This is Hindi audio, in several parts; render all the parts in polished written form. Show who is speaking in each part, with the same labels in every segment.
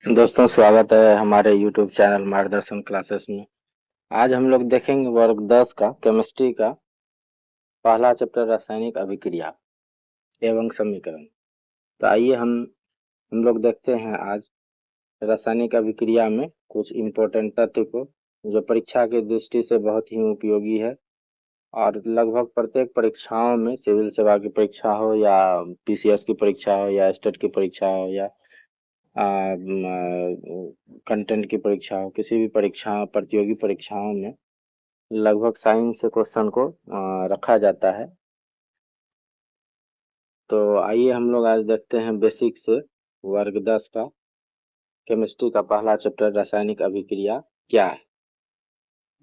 Speaker 1: दोस्तों, स्वागत है हमारे YouTube चैनल मार्गदर्शन क्लासेस में। आज हम लोग देखेंगे वर्ग 10 का केमिस्ट्री का पहला चैप्टर रासायनिक अभिक्रिया एवं समीकरण। तो आइए हम लोग देखते हैं आज रासायनिक अभिक्रिया में कुछ इम्पोर्टेंट तथ्य को, जो परीक्षा की दृष्टि से बहुत ही उपयोगी है और लगभग प्रत्येक परीक्षाओं में, सिविल सेवा की परीक्षा हो या PCS की परीक्षा हो या स्टेट की परीक्षा हो या कंटेंट की परीक्षा हो, किसी भी परीक्षा प्रतियोगी परीक्षाओं में लगभग साइंस से क्वेश्चन को रखा जाता है। तो आइए हम लोग आज देखते हैं बेसिक से वर्ग 10 का केमिस्ट्री का पहला चैप्टर रासायनिक अभिक्रिया क्या है।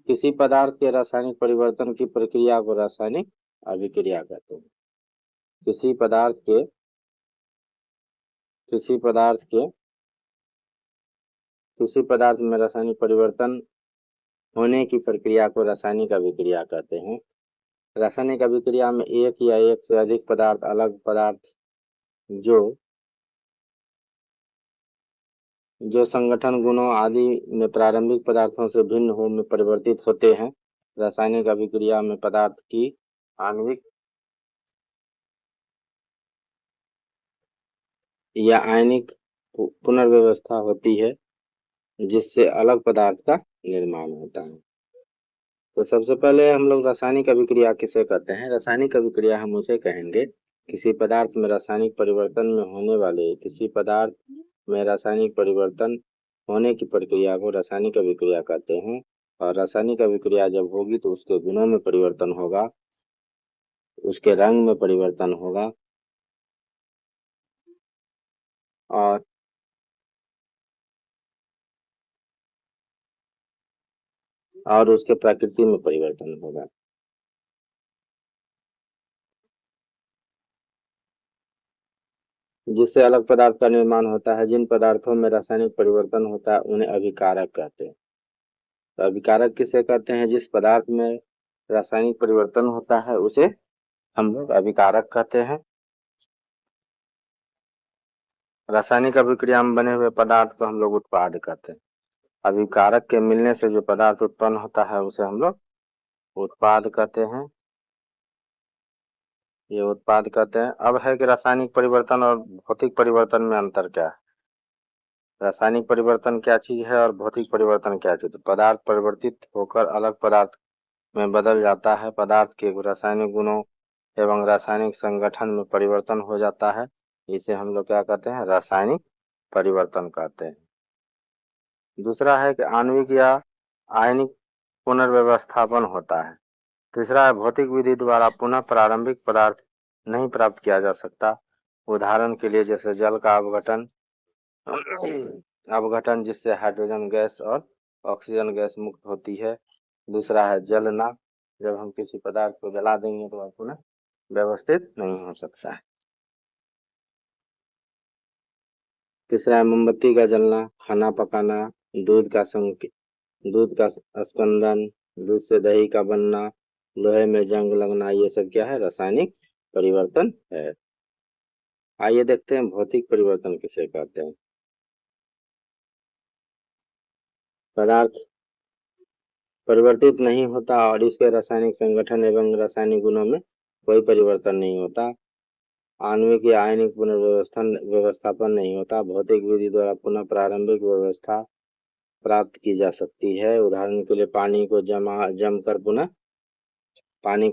Speaker 1: किसी पदार्थ के रासायनिक परिवर्तन की प्रक्रिया को रासायनिक अभिक्रिया कहते हैं। किसी पदार्थ में रासायनिक परिवर्तन होने की प्रक्रिया को रासायनिक अभिक्रिया कहते हैं। रासायनिक अभिक्रिया में एक या एक से अधिक पदार्थ अलग पदार्थ जो संगठन गुणों आदि में प्रारंभिक पदार्थों से भिन्न हो में परिवर्तित होते हैं। रासायनिक अभिक्रिया में पदार्थ की आणविक या आयनिक पुनर्व्यवस्था होती है, जिससे अलग पदार्थ का निर्माण होता है। तो सबसे पहले हम लोग रासायनिक अभिक्रिया किसे कहते हैं। रासायनिक अभिक्रिया हम उसे कहेंगे किसी पदार्थ में रासायनिक परिवर्तन होने की प्रक्रिया को रासायनिक अभिक्रिया कहते हैं। और रासायनिक अभिक्रिया जब होगी तो उसके गुणों में परिवर्तन होगा, उसके रंग में परिवर्तन होगा और उसके प्रकृति में परिवर्तन होगा। जिससे अलग पदार्थ का निर्माण होता है। जिन पदार्थों में रासायनिक परिवर्तन होता है उन्हें अभिकारक कहते हैं। तो अभिकारक किसे कहते हैं? जिस पदार्थ में रासायनिक परिवर्तन होता है उसे हम लोग अभिकारक कहते हैं। रासायनिक अभिक्रिया में बने हुए पदार्थ को हम लोग उत्पाद कहते हैं। अभिकारक के मिलने से जो पदार्थ उत्पन्न होता है उसे हम लोग उत्पाद कहते हैं। ये उत्पाद कहते हैं। अब है कि रासायनिक परिवर्तन और भौतिक परिवर्तन में अंतर क्या है। रासायनिक परिवर्तन क्या चीज है और भौतिक परिवर्तन क्या चीज है। पदार्थ परिवर्तित होकर अलग पदार्थ में बदल जाता है। पदार्थ के रासायनिक गुणों एवं रासायनिक संगठन में परिवर्तन हो जाता है। इसे हम लोग क्या कहते हैं? रासायनिक परिवर्तन कहते हैं। दूसरा है कि आणविक या आयनिक पुनर्व्यवस्थापन होता है। तीसरा है भौतिक विधि द्वारा पुनः प्रारंभिक पदार्थ नहीं प्राप्त किया जा सकता। उदाहरण के लिए जैसे जल का अवघटन जिससे हाइड्रोजन गैस और ऑक्सीजन गैस मुक्त होती है। दूसरा है जलना, जब हम किसी पदार्थ को जला देंगे तो वह पुनः व्यवस्थित नहीं हो सकता है। तीसरा है मोमबत्ती का जलना, खाना पकाना, दूध का स्कंदन, दूध से दही का बनना, लोहे में जंग लगना, ये सब क्या है? रासायनिक परिवर्तन है। आइए देखते हैं भौतिक परिवर्तन किसे कहते हैं। पदार्थ परिवर्तित नहीं होता और इसके रासायनिक संगठन एवं रासायनिक गुणों में कोई परिवर्तन नहीं होता। आणविक या आयनिक पुनर्व्यवस्थापन नहीं होता। भौतिक विधि द्वारा पुनः प्रारंभिक व्यवस्था प्राप्त की जा सकती है। उदाहरण के लिए पानी को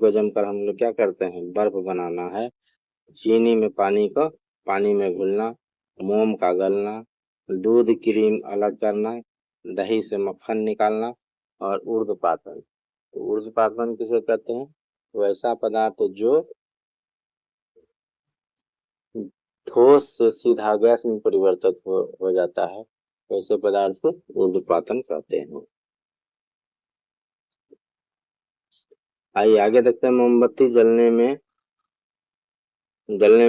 Speaker 1: जमकर हम लोग क्या करते हैं? बर्फ बनाना है। चीनी में पानी में घुलना, मोम का गलना, दूध क्रीम अलग करना, दही से मक्खन निकालना और ऊर्ध्वपातन। तो ऊर्ध्वपातन किसे कहते हैं? वैसा पदार्थ जो ठोस से सीधा गैस में परिवर्तित हो जाता है, वैसे पदार्थ को ऊर्ध्वपातन कहते हैं। आइए आगे देखते हैं। मोमबत्ती जलने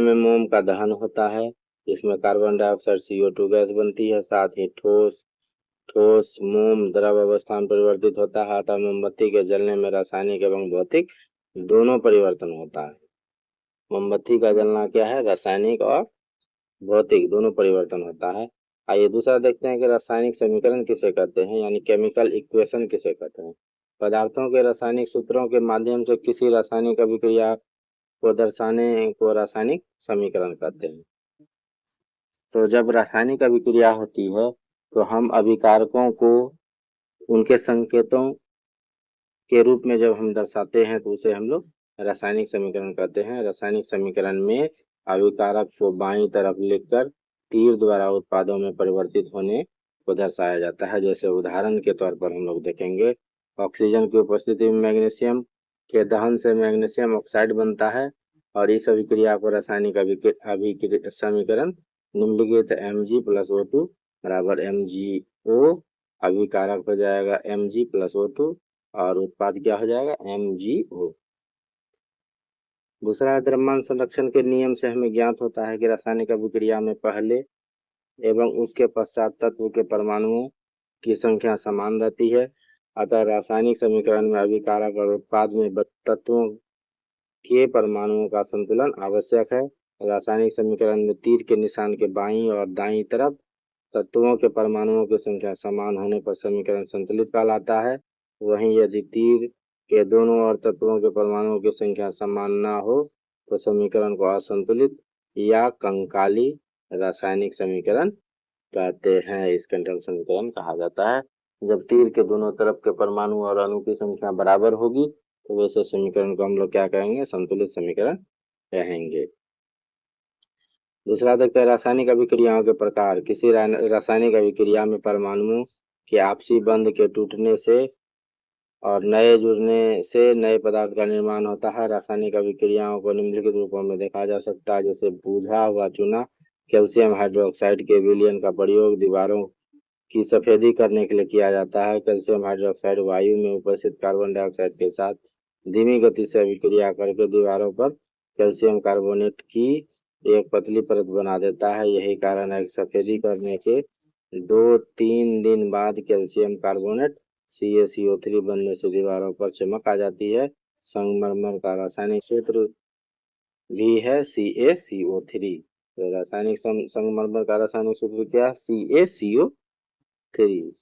Speaker 1: में मोम का दहन होता है, जिसमें कार्बन डाइऑक्साइड CO2 गैस बनती है। साथ ही ठोस मोम द्रव अवस्था में परिवर्तित होता है। अतः मोमबत्ती के जलने में रासायनिक एवं भौतिक दोनों परिवर्तन होता है। मोमबत्ती का जलना क्या है? रासायनिक और भौतिक दोनों परिवर्तन होता है। आइए दूसरा देखते हैं कि रासायनिक समीकरण किसे कहते हैं, यानी केमिकल इक्वेशन किसे कहते हैं। पदार्थों के रासायनिक सूत्रों के माध्यम से किसी रासायनिक अभिक्रिया को दर्शाने को रासायनिक समीकरण कहते हैं। तो जब रासायनिक अभिक्रिया होती है तो हम अभिकारकों को उनके संकेतों के रूप में जब हम दर्शाते हैं तो उसे हम लोग रासायनिक समीकरण कहते हैं। रासायनिक समीकरण में अभिकारक को बाईं तरफ लिखकर तीर द्वारा उत्पादों में परिवर्तित होने को दर्शाया जाता है। जैसे उदाहरण के तौर पर हम लोग देखेंगे, ऑक्सीजन की उपस्थिति में मैग्नीशियम के दहन से मैग्नीशियम ऑक्साइड बनता है और इस अभिक्रिया को रासायनिक समीकरण निम्नलिखित Mg+O2 बराबर MgO, अभिकारक हो जाएगा Mg+O2 और उत्पाद क्या हो जाएगा MgO। दूसरा द्रव्यमान संरक्षण के नियम से हमें ज्ञात होता है कि रासायनिक अभिक्रिया में पहले एवं उसके पश्चात तत्व के परमाणुओं की संख्या समान रहती है। अतः रासायनिक समीकरण में अभिकारक और उत्पाद में तत्वों के परमाणुओं का संतुलन आवश्यक है। रासायनिक समीकरण में तीर के निशान के बाईं और दाईं तरफ तत्वों के परमाणुओं की संख्या समान होने पर समीकरण संतुलित कहलाता है। वहीं यदि तीर के दोनों ओर तत्वों के परमाणुओं की संख्या समान न हो तो समीकरण को असंतुलित या कंकाली रासायनिक समीकरण कहते हैं। इस कंकाल समीकरण कहा जाता है। जब तीर के दोनों तरफ के परमाणु और अणु की संख्या बराबर होगी तो वैसे समीकरण को हम लोग क्या कहेंगे, संतुलित समीकरण कहेंगे। दूसरा देखते हैं रासायनिक अभिक्रियाओं के प्रकार। किसी रासायनिक अभिक्रिया में परमाणुओं के आपसी बंध के टूटने से और नए जुड़ने से नए पदार्थ का निर्माण होता है। रासायनिक अभिक्रियाओं को निम्नलिखित रूपों में देखा जा सकता है, जैसे बुझा हुआ चूना कैल्शियम हाइड्रोक्साइड के विलयन का प्रयोग दीवारों की सफेदी करने के लिए किया जाता है। कैल्शियम हाइड्रोक्साइड वायु में उपस्थित कार्बन डाइऑक्साइड के साथ धीमी गति से अभिक्रिया करके दीवारों पर कैल्शियम कार्बोनेट की एक पतली परत बना देता है। यही कारण है कि सफेदी करने के 2-3 दिन बाद कैल्शियम कार्बोनेट CaCO3 बनने से दीवारों पर चमक आ जाती है। संगमरमर का रासायनिक सूत्र भी है CaCO3। तो रासायनिक संगमरमर का रासायनिक सूत्र क्या है, CaCO3।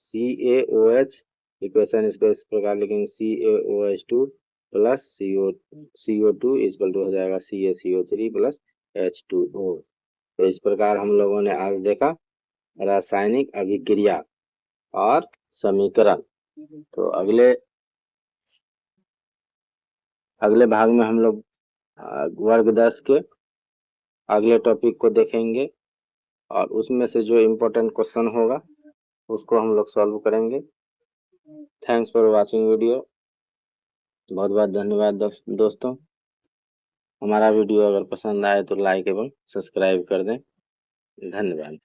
Speaker 1: CaOH इक्वेशन इसको इस प्रकार लिखेंगे, CaOH2 plus CO2 equal to हो जाएगा CaCO3 प्लस H2O। तो इस प्रकार हम लोगों ने आज देखा रासायनिक अभिक्रिया और समीकरण। तो अगले भाग में हम लोग वर्ग 10 के अगले टॉपिक को देखेंगे और उसमें से जो इम्पोर्टेंट क्वेश्चन होगा उसको हम लोग सॉल्व करेंगे। Thanks for watching video. बहुत बहुत धन्यवाद दोस्तों। हमारा वीडियो अगर पसंद आए तो लाइक एवं सब्सक्राइब कर दें। धन्यवाद।